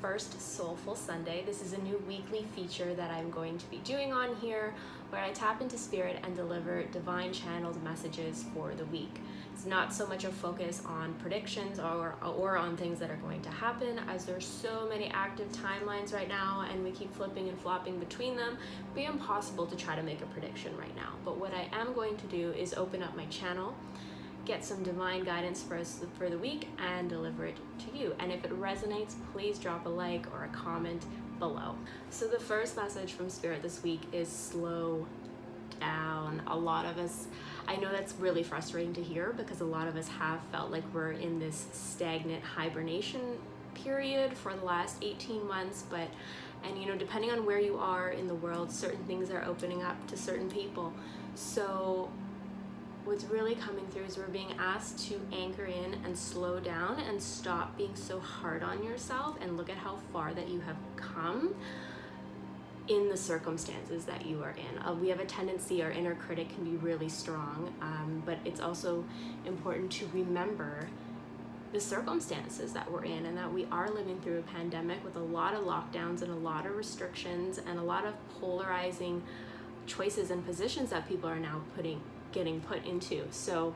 first Soulful Sunday. This is a new weekly feature that I'm going to be doing on here where I tap into spirit and deliver divine channeled messages for the week. It's not so much a focus on predictions or on things that are going to happen, as there's so many active timelines right now and we keep flipping and flopping between them. It'd be impossible to try to make a prediction right now. But what I am going to do is open up my channel, get some divine guidance for us for the week, and deliver it to you. And if it resonates, please drop a like or a comment below. So the first message from Spirit this week is slow down. A lot of us, I know that's really frustrating to hear because a lot of us have felt like we're in this stagnant hibernation period for the last 18 months, and you know, depending on where you are in the world, certain things are opening up to certain people. So what's really coming through is we're being asked to anchor in and slow down and stop being so hard on yourself and look at how far that you have come in the circumstances that you are in. We have a tendency, our inner critic can be really strong, but it's also important to remember the circumstances that we're in and that we are living through a pandemic with a lot of lockdowns and a lot of restrictions and a lot of polarizing choices and positions that people are now getting put into. So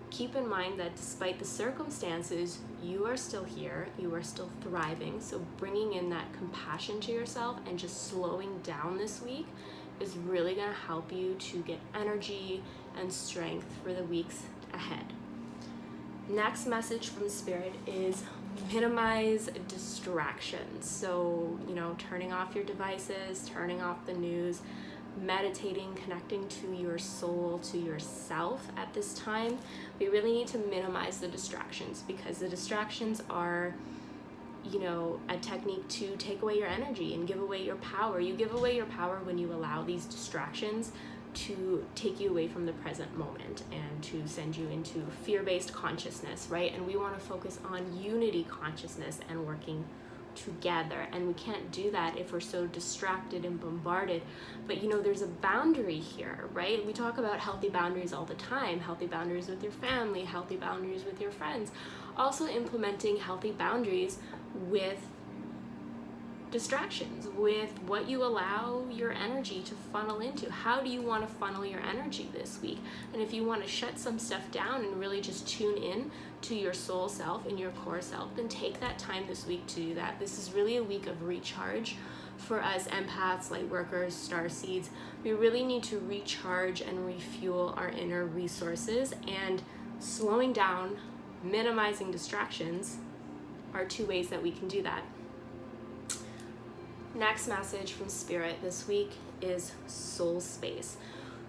keep in mind that despite the circumstances, you are still here, you are still thriving. So bringing in that compassion to yourself and just slowing down this week is really going to help you to get energy and strength for the weeks ahead. Next message from Spirit is minimize distractions. So, you know, turning off your devices, turning off the news, meditating, connecting to your soul, to yourself at this time. We really need to minimize the distractions because the distractions are, you know, a technique to take away your energy and give away your power. You give away your power when you allow these distractions to take you away from the present moment and to send you into fear-based consciousness, right? And we want to focus on unity consciousness and working together, and we can't do that if we're so distracted and bombarded. But you know, there's a boundary here, right? We talk about healthy boundaries all the time, healthy boundaries with your family, healthy boundaries with your friends, also implementing healthy boundaries with distractions, with what you allow your energy to funnel into. How do you want to funnel your energy this week? And if you want to shut some stuff down and really just tune in to your soul self and your core self, then take that time this week to do that. This is really a week of recharge for us empaths, light workers, star seeds. We really need to recharge and refuel our inner resources, and slowing down, minimizing distractions are two ways that we can do that. Next message from Spirit this week is soul space.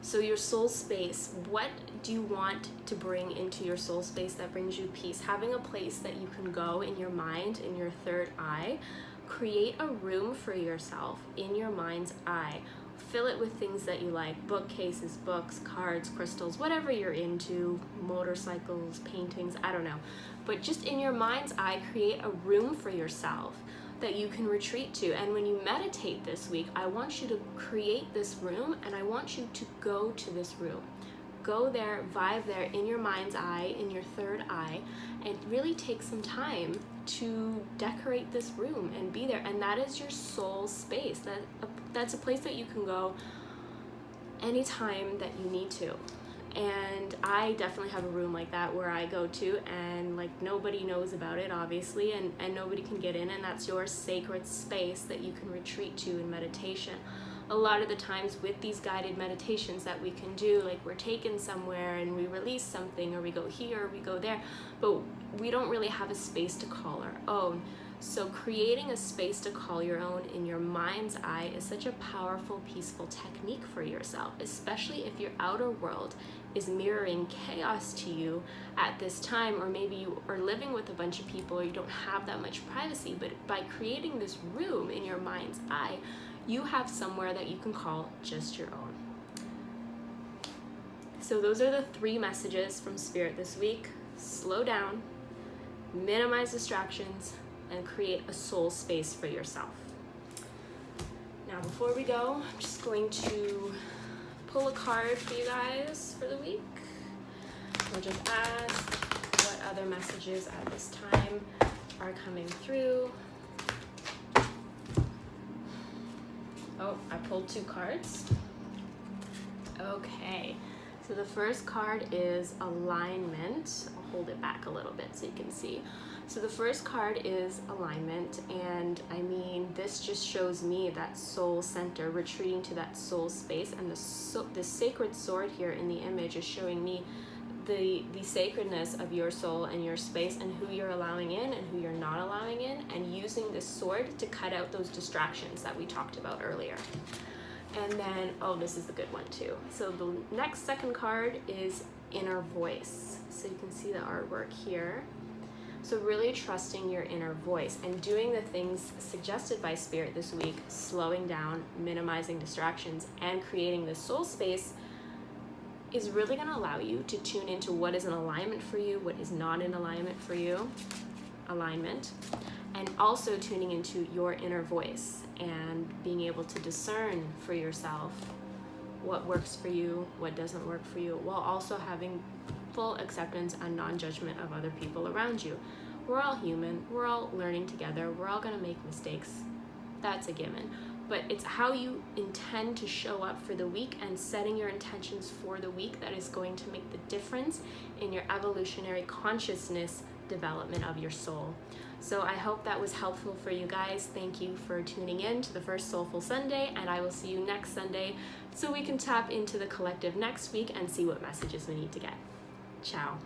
So your soul space, what do you want to bring into your soul space that brings you peace? Having a place that you can go in your mind, in your third eye. Create a room for yourself in your mind's eye. Fill it with things that you like, bookcases, books, cards, crystals, whatever you're into, motorcycles, paintings, I don't know. But just in your mind's eye, create a room for yourself that you can retreat to. And when you meditate this week, I want you to create this room, and I want you to go to this room. Go there, vibe there in your mind's eye, in your third eye, and really take some time to decorate this room and be there. And that is your soul space. That's a place that you can go anytime that you need to. And I definitely have a room like that where I go to, and like nobody knows about it, obviously, and nobody can get in, and that's your sacred space that you can retreat to in meditation. A lot of the times with these guided meditations that we can do, like we're taken somewhere and we release something, or we go here or we go there, but we don't really have a space to call our own. So creating a space to call your own in your mind's eye is such a powerful, peaceful technique for yourself, especially if your outer world is mirroring chaos to you at this time, or maybe you are living with a bunch of people or you don't have that much privacy. But by creating this room in your mind's eye, you have somewhere that you can call just your own. So those are the three messages from Spirit this week. Slow down, minimize distractions, and create a soul space for yourself. Now, before we go, I'm just going to pull a card for you guys for the week. We'll just ask what other messages at this time are coming through. Oh, I pulled 2 cards. Okay, so the first card is alignment. I'll hold it back a little bit so you can see. So the first card is alignment, and I mean, this just shows me that soul center, retreating to that soul space, and the sacred sword here in the image is showing me the sacredness of your soul and your space, and who you're allowing in and who you're not allowing in, and using this sword to cut out those distractions that we talked about earlier. And then, oh, this is the good one too. So the second card is inner voice. So you can see the artwork here. So really trusting your inner voice and doing the things suggested by Spirit this week, slowing down, minimizing distractions, and creating this soul space is really going to allow you to tune into what is in alignment for you, what is not in alignment for you, alignment, and also tuning into your inner voice and being able to discern for yourself what works for you, what doesn't work for you, while also having full acceptance and non-judgment of other people around you. We're all human, we're all learning together, we're all gonna make mistakes. That's a given. But it's how you intend to show up for the week and setting your intentions for the week that is going to make the difference in your evolutionary consciousness development of your soul. So I hope that was helpful for you guys. Thank you for tuning in to the first Soulful Sunday, and I will see you next Sunday so we can tap into the collective next week and see what messages we need to get. Ciao.